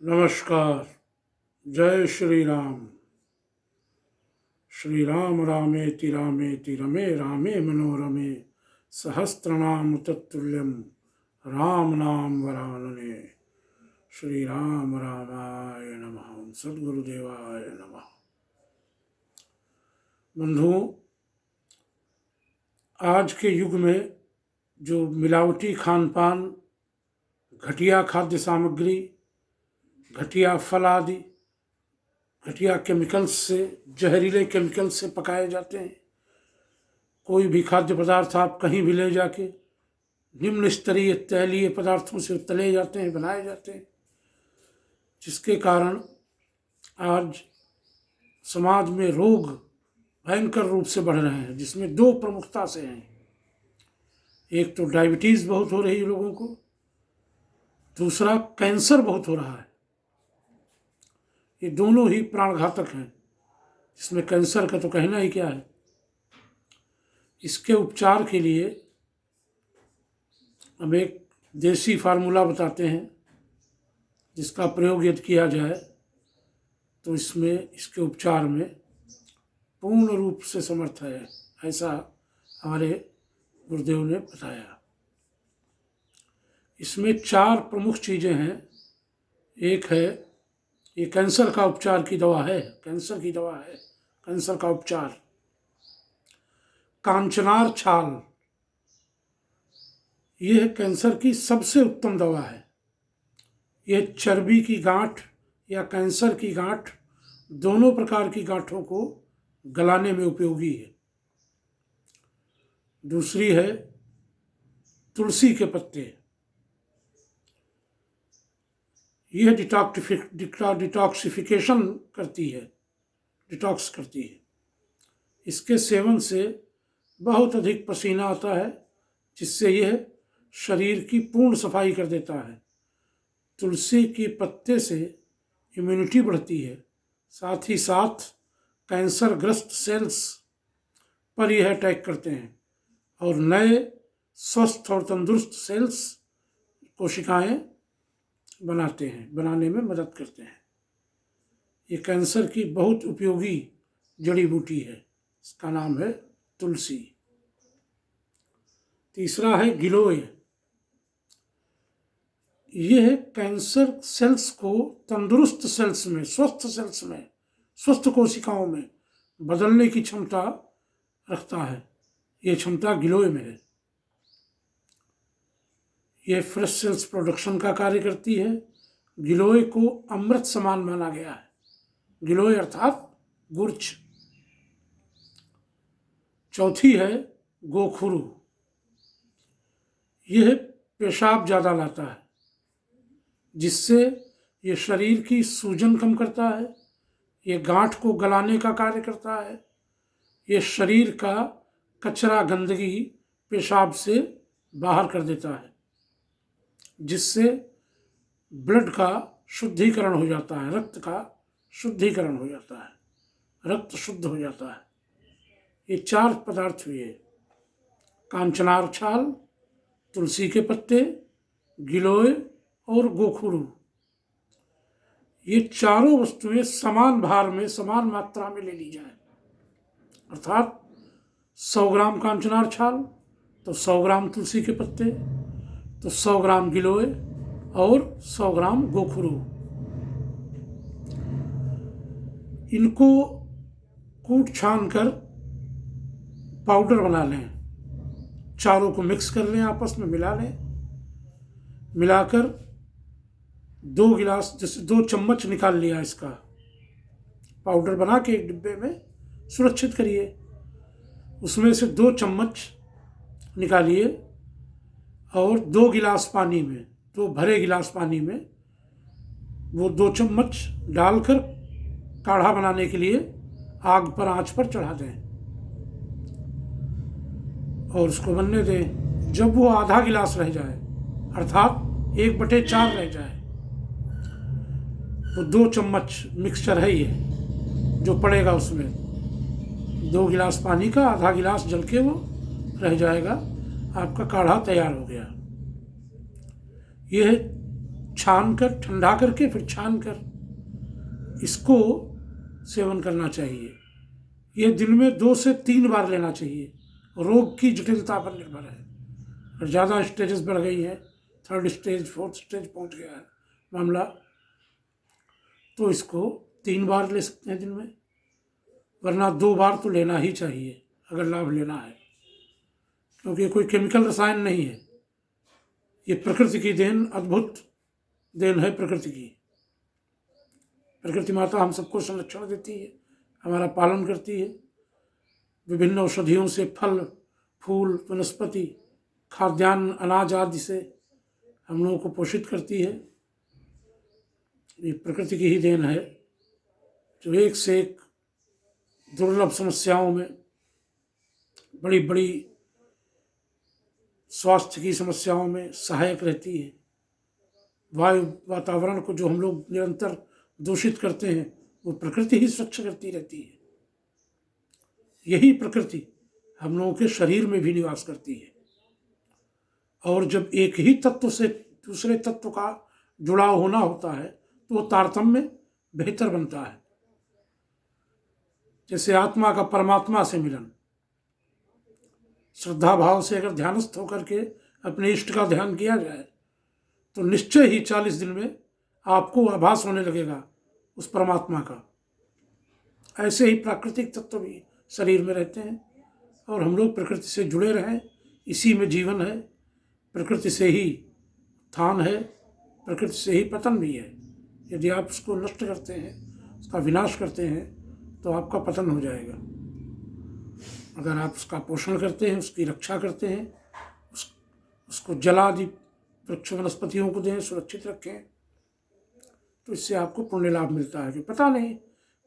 नमस्कार। जय श्री राम। श्री राम रामेति रामेति रमे रामे मनोरमे सहस्रनाम तत्तुल्यम राम नाम वरानने। श्री राम रामाय नमः। सद्गुरुदेवाय नमः। बंधुओं, आज के युग में जो मिलावटी खान पान, घटिया खाद्य सामग्री, घटिया फल आदि घटिया केमिकल्स से, जहरीले केमिकल्स से पकाए जाते हैं। कोई भी खाद्य पदार्थ आप कहीं भी ले जाके निम्न स्तरीय तैलीय पदार्थों से तले जाते हैं, बनाए जाते हैं, जिसके कारण आज समाज में रोग भयंकर रूप से बढ़ रहे हैं, जिसमें दो प्रमुखता से हैं। एक तो डायबिटीज़ बहुत हो रही है लोगों को, दूसरा कैंसर बहुत हो रहा है। ये दोनों ही प्राणघातक हैं, जिसमें कैंसर का तो कहना ही क्या है। इसके उपचार के लिए हम एक देसी फार्मूला बताते हैं, जिसका प्रयोग यदि किया जाए तो इसके उपचार में पूर्ण रूप से समर्थ है, ऐसा हमारे गुरुदेव ने बताया। इसमें 4 प्रमुख चीज़ें हैं। एक है, ये कैंसर का उपचार की दवा है, कैंसर की दवा है, कैंसर का उपचार। कांचनार छाल, यह कैंसर की सबसे उत्तम दवा है। यह चर्बी की गांठ या कैंसर की गांठ, दोनों प्रकार की गांठों को गलाने में उपयोगी है। दूसरी है तुलसी के पत्ते। यह डिटॉक्सिफिकेशन करती है, डिटॉक्स करती है। इसके सेवन से बहुत अधिक पसीना आता है, जिससे यह शरीर की पूर्ण सफाई कर देता है। तुलसी के पत्ते से इम्यूनिटी बढ़ती है, साथ ही साथ कैंसर ग्रस्त सेल्स पर यह अटैक करते हैं और नए स्वस्थ और तंदुरुस्त सेल्स, कोशिकाएं बनाने में मदद करते हैं। ये कैंसर की बहुत उपयोगी जड़ी बूटी है। इसका नाम है तुलसी। तीसरा है गिलोय। यह कैंसर सेल्स को तंदुरुस्त सेल्स में, स्वस्थ सेल्स में, स्वस्थ कोशिकाओं में बदलने की क्षमता रखता है। यह क्षमता गिलोय में है। यह फ्रेश सेल्स प्रोडक्शन का कार्य करती है। गिलोय को अमृत समान माना गया है। गिलोय अर्थात गुर्च। चौथी है गोखुरु। यह पेशाब ज़्यादा लाता है, जिससे यह शरीर की सूजन कम करता है। यह गांठ को गलाने का कार्य करता है। यह शरीर का कचरा, गंदगी पेशाब से बाहर कर देता है, जिससे ब्लड का शुद्धिकरण हो जाता है, रक्त का शुद्धिकरण हो जाता है, रक्त शुद्ध हो जाता है। ये 4 पदार्थ हुए: कांचनार छाल, तुलसी के पत्ते, गिलोय और गोखुरु। ये चारों वस्तुएं समान भार में, समान मात्रा में ले ली जाए। अर्थात 100 ग्राम कांचनार छाल तो 100 ग्राम तुलसी के पत्ते, तो 100 ग्राम गिलोय और 100 ग्राम गोखुरु। इनको कूट छान कर पाउडर बना लें। चारों को मिक्स कर लें, आपस में मिला लें। मिलाकर 2 गिलास, जैसे 2 चम्मच निकाल लिया, इसका पाउडर बना के एक डिब्बे में सुरक्षित करिए। उसमें से 2 चम्मच निकालिए और 2 गिलास पानी में, 2 भरे गिलास पानी में वो 2 चम्मच डालकर काढ़ा बनाने के लिए आग पर, आंच पर चढ़ा दें और उसको बनने दें। जब वो आधा गिलास रह जाए, अर्थात 1/4 रह जाए, वो 2 चम्मच मिक्सचर है ये जो पड़ेगा उसमें, 2 गिलास पानी का आधा गिलास जल के वो रह जाएगा। आपका काढ़ा तैयार हो गया। यह छान कर, ठंडा करके फिर छान कर इसको सेवन करना चाहिए। ये दिन में 2 से 3 बार लेना चाहिए। रोग की जटिलता पर निर्भर है। और ज़्यादा स्टेजेस बढ़ गई है, 3rd स्टेज 4th स्टेज पहुंच गया है मामला, तो इसको 3 बार ले सकते हैं दिन में, वरना 2 बार तो लेना ही चाहिए अगर लाभ लेना है, क्योंकि ये कोई केमिकल रसायन नहीं है। ये प्रकृति की देन, अद्भुत देन है प्रकृति की। प्रकृति माता हम सबको संरक्षण देती है, हमारा पालन करती है, विभिन्न औषधियों से फल फूल वनस्पति खाद्यान्न अनाज आदि से हम लोगों को पोषित करती है। ये प्रकृति की ही देन है जो एक से एक दुर्लभ समस्याओं में, बड़ी बड़ी स्वास्थ्य की समस्याओं में सहायक रहती है। वायु वातावरण को जो हम लोग निरंतर दूषित करते हैं वो प्रकृति ही स्वच्छ करती रहती है। यही प्रकृति हम लोगों के शरीर में भी निवास करती है। और जब एक ही तत्व से दूसरे तत्व का जुड़ाव होना होता है तो वो तारतम्य बेहतर बनता है। जैसे आत्मा का परमात्मा से मिलन, श्रद्धा भाव से अगर ध्यानस्थ होकर के अपने इष्ट का ध्यान किया जाए तो निश्चय ही 40 दिन में आपको आभास होने लगेगा उस परमात्मा का। ऐसे ही प्राकृतिक तत्व भी शरीर में रहते हैं और हम लोग प्रकृति से जुड़े रहें, इसी में जीवन है। प्रकृति से ही उत्थान है, प्रकृति से ही पतन भी है। यदि आप उसको नष्ट करते हैं, उसका विनाश करते हैं, तो आपका पतन हो जाएगा। अगर आप उसका पोषण करते हैं, उसकी रक्षा करते हैं, उसको जल आदि वृक्ष वनस्पतियों को दें, सुरक्षित रखें, तो इससे आपको पुण्य लाभ मिलता है कि पता नहीं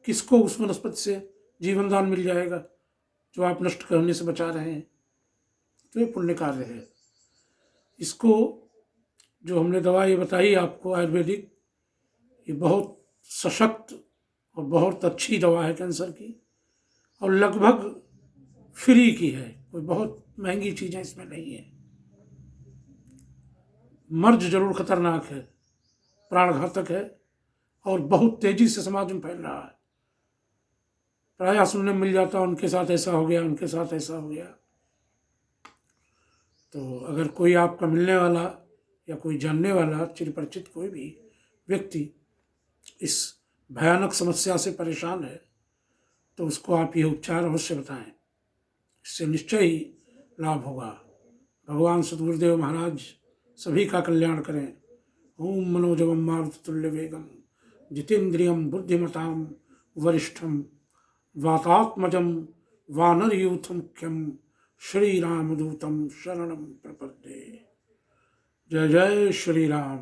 किसको उस वनस्पति से जीवन दान मिल जाएगा जो आप नष्ट करने से बचा रहे हैं। तो ये पुण्य कार्य है। इसको जो हमने दवाई बताई आपको आयुर्वेदिक, ये बहुत सशक्त और बहुत अच्छी दवा है कैंसर की, और लगभग फ्री की है, कोई बहुत महंगी चीज़ें इसमें नहीं है। मर्ज जरूर खतरनाक है, प्राणघातक है और बहुत तेजी से समाज में फैल रहा है। प्रायः सुनने मिल जाता है उनके साथ ऐसा हो गया, उनके साथ ऐसा हो गया। तो अगर कोई आपका मिलने वाला या कोई जानने वाला चिरपरिचित कोई भी व्यक्ति इस भयानक समस्या से परेशान है तो उसको आप ये उपचार अवश्य बताएं, इससे निश्चय ही लाभ होगा। भगवान सद्गुरुदेव महाराज सभी का कल्याण करें। ओम मनोजवम मारुततुल्य वेगम जितेन्द्रियम बुद्धिमताम वरिष्ठम वातात्मजं वानरयूथ मुख्यम श्री रामदूतम शरणं प्रपद्ये। जय जय श्री राम।